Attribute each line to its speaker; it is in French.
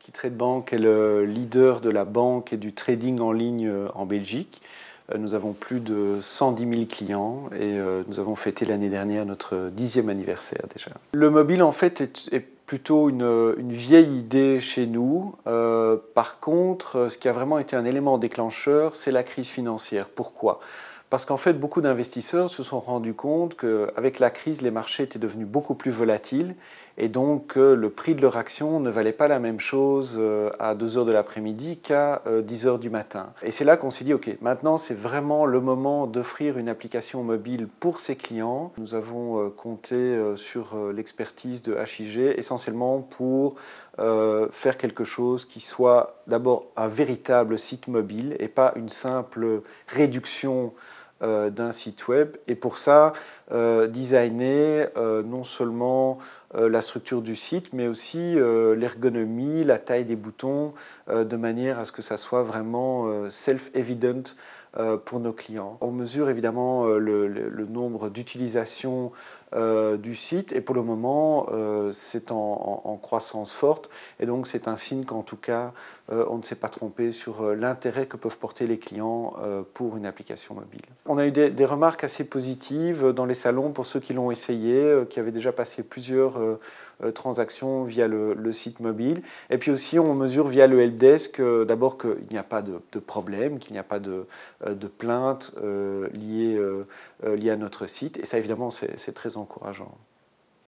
Speaker 1: Qui-Trade Bank est le leader de la banque et du trading en ligne en Belgique. Nous avons plus de 110 000 clients et nous avons fêté l'année dernière notre 10e anniversaire déjà. Le mobile en fait est plutôt une vieille idée chez nous. Par contre, ce qui a vraiment été un élément déclencheur, c'est la crise financière. Pourquoi ? Parce qu'en fait, beaucoup d'investisseurs se sont rendus compte qu'avec la crise, les marchés étaient devenus beaucoup plus volatiles et donc le prix de leur action ne valait pas la même chose à 2 heures de l'après-midi qu'à 10 heures du matin. Et c'est là qu'on s'est dit, ok, maintenant c'est vraiment le moment d'offrir une application mobile pour ses clients. Nous avons compté sur l'expertise de HIG essentiellement pour faire quelque chose qui soit d'abord un véritable site mobile et pas une simple réduction d'un site web, et pour ça designer non seulement la structure du site mais aussi l'ergonomie, la taille des boutons de manière à ce que ça soit vraiment self-evident pour nos clients. On mesure évidemment le nombre d'utilisations du site et pour le moment c'est en croissance forte et donc c'est un signe qu'en tout cas on ne s'est pas trompé sur l'intérêt que peuvent porter les clients pour une application mobile. On a eu des remarques assez positives dans les salons pour ceux qui l'ont essayé, qui avaient déjà passé plusieurs transactions via le site mobile. Et puis aussi, on mesure via le helpdesk d'abord qu'il n'y a pas de problème, qu'il n'y a pas de plainte liée à notre site. Et ça, évidemment, c'est très encourageant.